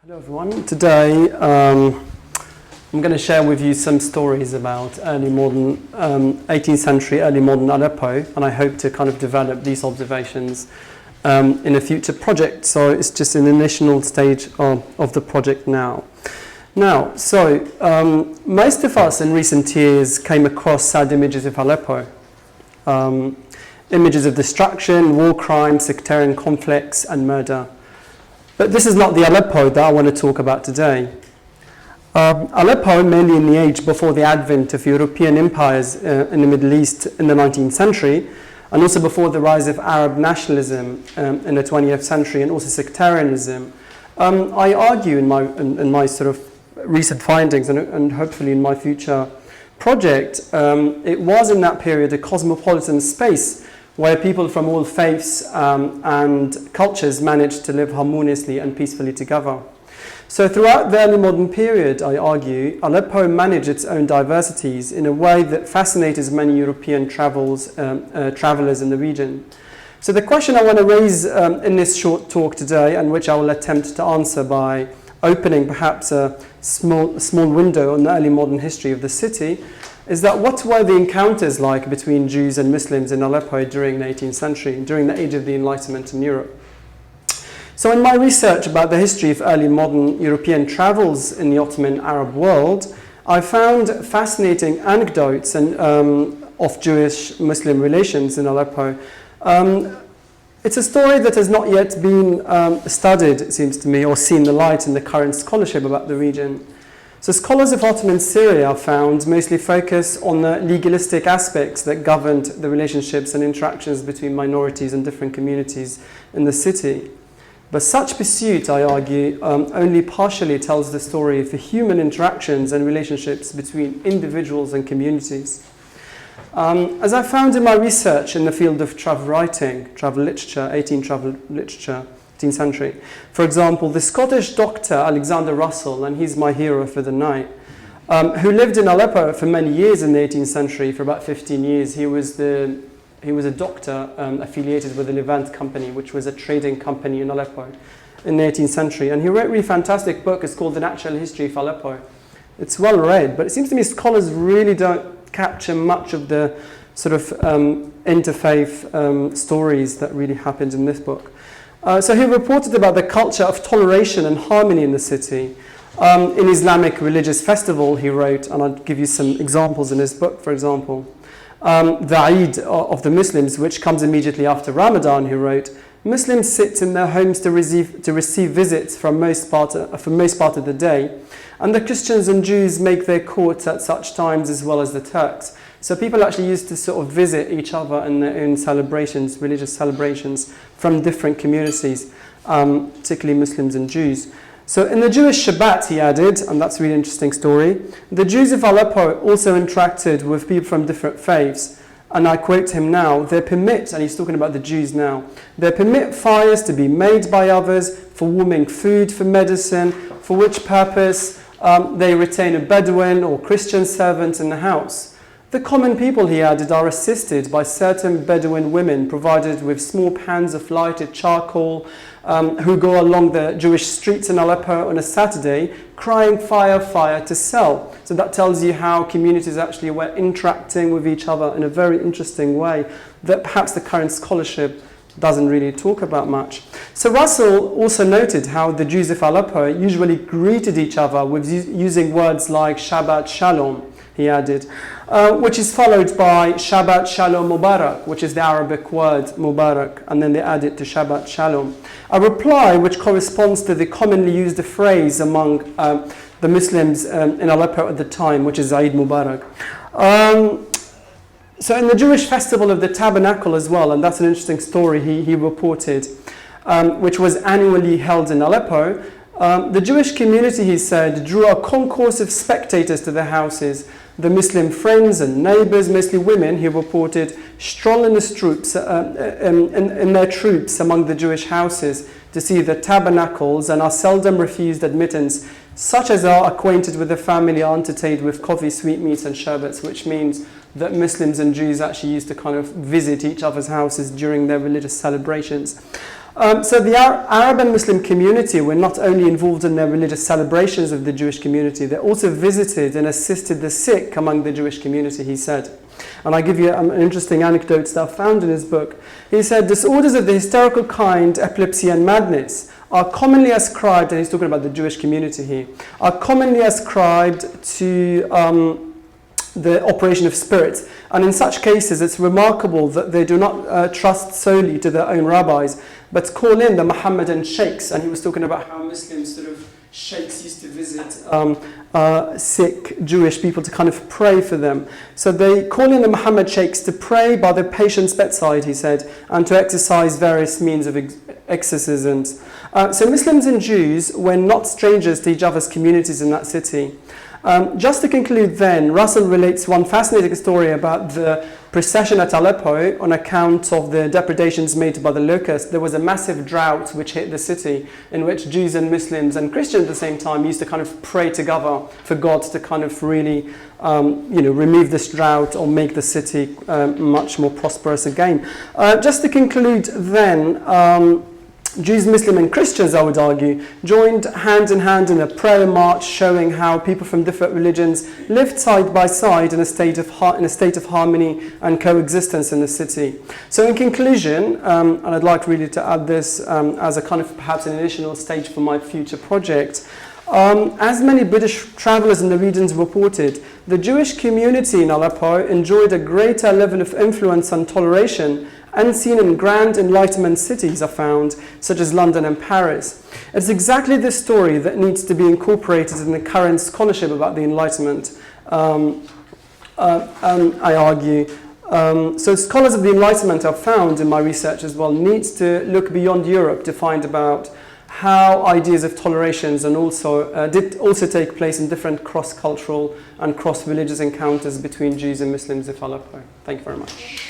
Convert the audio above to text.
Hello everyone. Today I'm going to share with you some stories about early modern 18th century, early modern Aleppo, and I hope to kind of develop these observations in a future project. So it's just an initial stage of the project now. Most of us in recent years came across sad images of Aleppo. Images of destruction, war crimes, sectarian conflicts and murder. But this is not the Aleppo that I want to talk about today. Aleppo, mainly in the age before the advent of European empires in the Middle East in the 19th century, and also before the rise of Arab nationalism in the 20th century, and also sectarianism, I argue in my sort of recent findings and hopefully in my future project, it was in that period a cosmopolitan space where people from all faiths and cultures managed to live harmoniously and peacefully together. So throughout the early modern period, I argue, Aleppo managed its own diversities in a way that fascinated many European travelers in the region. So the question I want to raise in this short talk today, and which I will attempt to answer by opening perhaps a small window on the early modern history of the city, is that what were the encounters like between Jews and Muslims in Aleppo during the 18th century, during the age of the Enlightenment in Europe? So in my research about the history of early modern European travels in the Ottoman Arab world, I found fascinating anecdotes of Jewish-Muslim relations in Aleppo. It's a story that has not yet been studied, it seems to me, or seen the light in the current scholarship about the region. So scholars of Ottoman Syria found mostly focus on the legalistic aspects that governed the relationships and interactions between minorities and different communities in the city. But such pursuit, I argue, only partially tells the story of the human interactions and relationships between individuals and communities. As I found in my research in the field of travel writing, travel literature, 18th century. For example, the Scottish doctor Alexander Russell, and he's my hero for the night, who lived in Aleppo for many years in the 18th century, for about 15 years. He was a doctor affiliated with the Levant Company, which was a trading company in Aleppo in the 18th century. And he wrote a really fantastic book. It's called The Natural History of Aleppo. It's well read, but it seems to me scholars really don't capture much of the sort of interfaith stories that really happened in this book. So he reported about the culture of toleration and harmony in the city. In Islamic religious festival, he wrote, and I'll give you some examples in his book, for example. The Eid of the Muslims, which comes immediately after Ramadan, he wrote, Muslims sit in their homes to receive visits for most part of the day, and the Christians and Jews make their courts at such times as well as the Turks. So people actually used to sort of visit each other in their own celebrations, religious celebrations from different communities, particularly Muslims and Jews. So in the Jewish Shabbat, he added, and that's a really interesting story, the Jews of Aleppo also interacted with people from different faiths. And I quote him now, they permit, and he's talking about the Jews now, they permit fires to be made by others for warming food, for medicine, for which purpose they retain a Bedouin or Christian servant in the house. The common people, he added, are assisted by certain Bedouin women provided with small pans of lighted charcoal who go along the Jewish streets in Aleppo on a Saturday crying fire, fire to sell. So that tells you how communities actually were interacting with each other in a very interesting way that perhaps the current scholarship doesn't really talk about much. So Russell also noted how the Jews of Aleppo usually greeted each other with using words like Shabbat Shalom, he added, which is followed by Shabbat Shalom Mubarak, which is the Arabic word Mubarak, and then they add it to Shabbat Shalom. A reply which corresponds to the commonly used phrase among the Muslims in Aleppo at the time, which is Eid Mubarak. So in the Jewish festival of the Tabernacle as well, and that's an interesting story he reported, which was annually held in Aleppo, the Jewish community, he said, drew a concourse of spectators to their houses. The Muslim friends and neighbors, mostly women, he reported, stroll in their troops among the Jewish houses to see the tabernacles and are seldom refused admittance. Such as are acquainted with the family are entertained with coffee, sweetmeats and sherbets, which means that Muslims and Jews actually used to kind of visit each other's houses during their religious celebrations. So the Arab and Muslim community were not only involved in their religious celebrations of the Jewish community, they also visited and assisted the sick among the Jewish community, he said. And I give you an interesting anecdote that I found in his book. He said, disorders of the hysterical kind, epilepsy and madness, are commonly ascribed, and he's talking about the Jewish community here, are commonly ascribed to the operation of spirits. And in such cases, it's remarkable that they do not trust solely to their own rabbis, but call in the Mohammedan sheikhs. And he was talking about how Muslims sort of sheikhs used to visit sick Jewish people to kind of pray for them. So they call in the Muhammad sheikhs to pray by the patient's bedside, he said, and to exercise various means of exorcisms. So Muslims and Jews were not strangers to each other's communities in that city. Just to conclude then, Russell relates one fascinating story about the procession at Aleppo on account of the depredations made by the locusts. There was a massive drought which hit the city, in which Jews and Muslims and Christians at the same time used to kind of pray together for God to kind of really remove this drought or make the city much more prosperous again. Just to conclude then, Jews, Muslims and Christians, I would argue, joined hand in hand in a prayer march showing how people from different religions lived side by side in a state of harmony and coexistence in the city. So in conclusion, and I'd like really to add this as a kind of perhaps an initial stage for my future project, as many British travellers in the regions reported, the Jewish community in Aleppo enjoyed a greater level of influence and toleration unseen in grand Enlightenment cities are found, such as London and Paris. It's exactly this story that needs to be incorporated in the current scholarship about the Enlightenment, I argue. So scholars of the Enlightenment I've found in my research as well needs to look beyond Europe to find about how ideas of tolerations and did also take place in different cross-cultural and cross-religious encounters between Jews and Muslims of Aleppo. Thank you very much.